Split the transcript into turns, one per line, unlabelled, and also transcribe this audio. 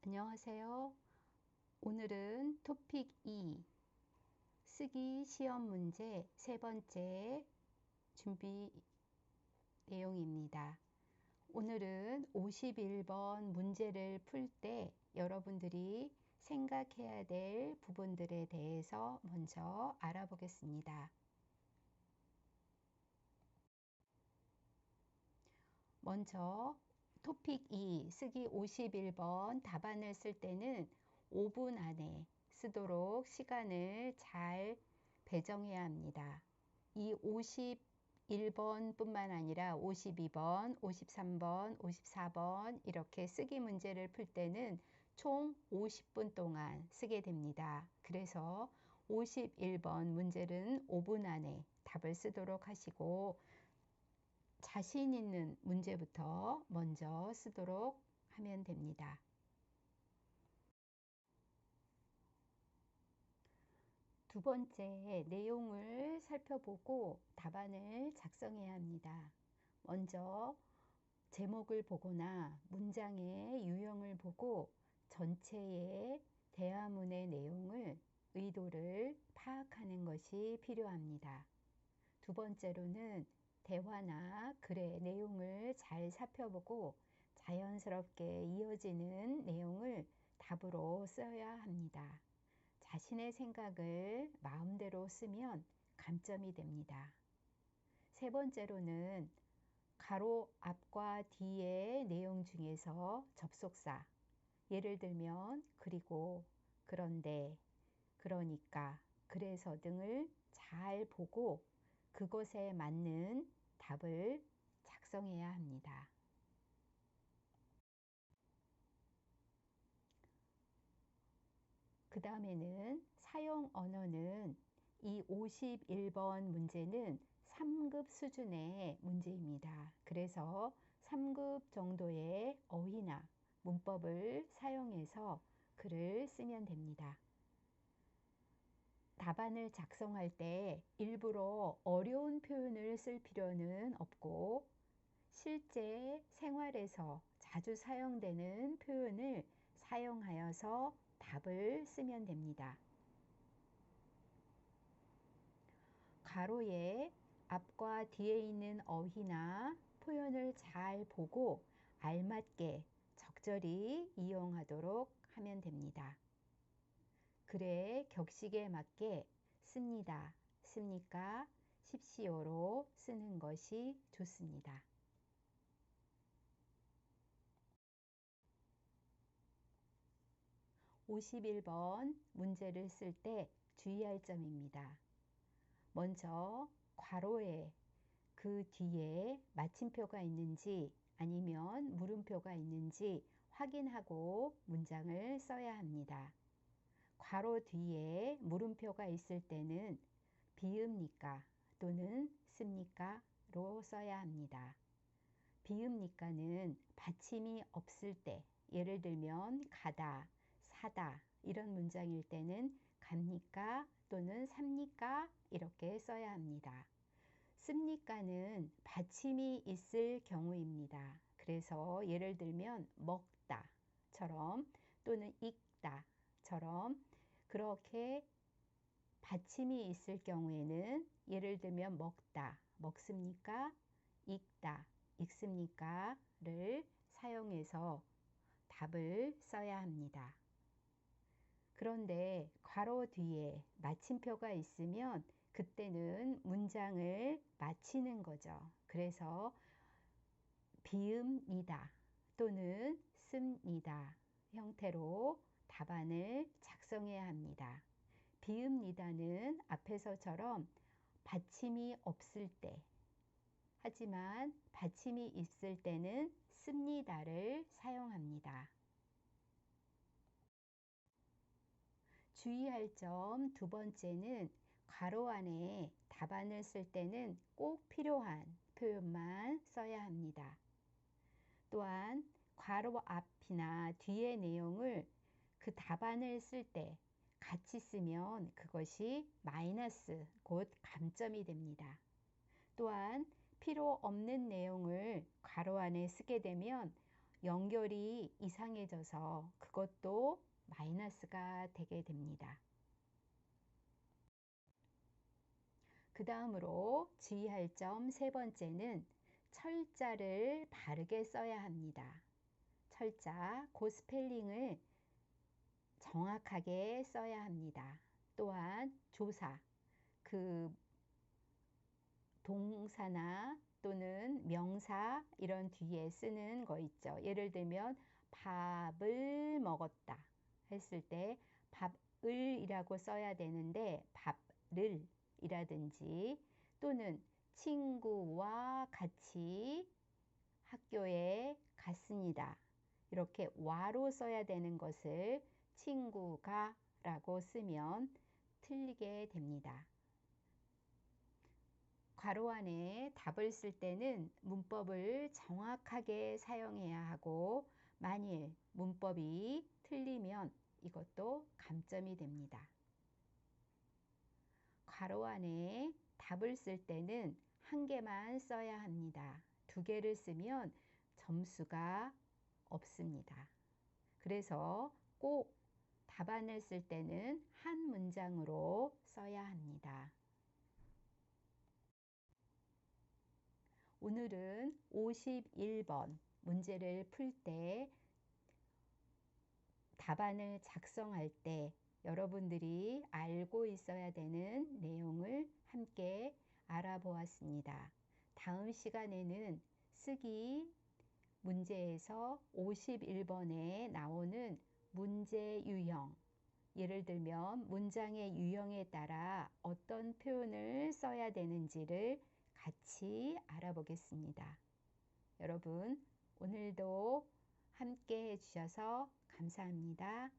안녕하세요. 오늘은 토픽 2 쓰기 시험 문제 세 번째 준비 내용입니다. 오늘은 51번 문제를 풀 때 여러분들이 생각해야 될 부분들에 대해서 먼저 알아보겠습니다. 먼저 토픽 2 쓰기 51번 답안을 쓸 때는 5분 안에 쓰도록 시간을 잘 배정해야 합니다. 이 51번 뿐만 아니라 52번, 53번, 54번 이렇게 쓰기 문제를 풀 때는 총 50분 동안 쓰게 됩니다. 그래서 51번 문제는 5분 안에 답을 쓰도록 하시고 자신 있는 문제부터 먼저 쓰도록 하면 됩니다. 두 번째, 내용을 살펴보고 답안을 작성해야 합니다. 먼저 제목을 보거나 문장의 유형을 보고 전체의 대화문의 내용을 의도를 파악하는 것이 필요합니다. 두 번째로는 대화나 글의 내용을 잘 살펴보고 자연스럽게 이어지는 내용을 답으로 써야 합니다. 자신의 생각을 마음대로 쓰면 감점이 됩니다. 세 번째로는 가로 앞과 뒤의 내용 중에서 접속사, 예를 들면 그리고, 그런데, 그러니까, 그래서 등을 잘 보고 그것에 맞는 답을 작성해야 합니다. 그 다음에는 사용 언어는 이 51번 문제는 3급 수준의 문제입니다. 그래서 3급 정도의 어휘나 문법을 사용해서 글을 쓰면 됩니다. 답안을 작성할 때 일부러 어려운 표현을 쓸 필요는 없고 실제 생활에서 자주 사용되는 표현을 사용하여서 답을 쓰면 됩니다. 가로에 앞과 뒤에 있는 어휘나 표현을 잘 보고 알맞게 적절히 이용하도록 하면 됩니다. 글의 격식에 맞게 씁니다, 씁니까, 십시오로 쓰는 것이 좋습니다. 51번 문제를 쓸 때 주의할 점입니다. 먼저 괄호에 그 뒤에 마침표가 있는지 아니면 물음표가 있는지 확인하고 문장을 써야 합니다. 괄호 뒤에 물음표가 있을 때는 비읍니까 또는 씁니까로 써야 합니다. 비읍니까는 받침이 없을 때, 예를 들면 가다, 사다 이런 문장일 때는 갑니까 또는 삽니까 이렇게 써야 합니다. 씁니까는 받침이 있을 경우입니다. 그래서 예를 들면 먹다처럼 또는 읽다처럼 그렇게 받침이 있을 경우에는 예를 들면 먹다, 먹습니까? 읽다, 읽습니까?를 사용해서 답을 써야 합니다. 그런데 괄호 뒤에 마침표가 있으면 그때는 문장을 마치는 거죠. 그래서 비읍니다 또는 씁니다 형태로 답안을 작성해야 합니다. 비읍니다는 앞에서처럼 받침이 없을 때, 하지만 받침이 있을 때는 씁니다를 사용합니다. 주의할 점 두 번째는 괄호 안에 답안을 쓸 때는 꼭 필요한 표현만 써야 합니다. 또한 괄호 앞이나 뒤의 내용을 그 답안을 쓸 때 같이 쓰면 그것이 마이너스 곧 감점이 됩니다. 또한 필요 없는 내용을 괄호 안에 쓰게 되면 연결이 이상해져서 그것도 마이너스가 되게 됩니다. 그 다음으로 주의할 점 세 번째는 철자를 바르게 써야 합니다. 철자, 그 스펠링을 정확하게 써야 합니다. 또한 조사, 그 동사나 또는 명사 이런 뒤에 쓰는 거 있죠. 예를 들면 밥을 먹었다 했을 때 밥을 이라고 써야 되는데 밥을 이라든지 또는 친구와 같이 학교에 갔습니다. 이렇게 와로 써야 되는 것을 친구가 라고 쓰면 틀리게 됩니다. 괄호 안에 답을 쓸 때는 문법을 정확하게 사용해야 하고 만일 문법이 틀리면 이것도 감점이 됩니다. 괄호 안에 답을 쓸 때는 한 개만 써야 합니다. 두 개를 쓰면 점수가 없습니다. 그래서 꼭 답안을 쓸 때는 한 문장으로 써야 합니다. 오늘은 51번 문제를 풀 때 답안을 작성할 때 여러분들이 알고 있어야 되는 내용을 함께 알아보았습니다. 다음 시간에는 쓰기 문제에서 51번에 나오는 문제 유형, 예를 들면 문장의 유형에 따라 어떤 표현을 써야 되는지를 같이 알아보겠습니다. 여러분, 오늘도 함께 해주셔서 감사합니다.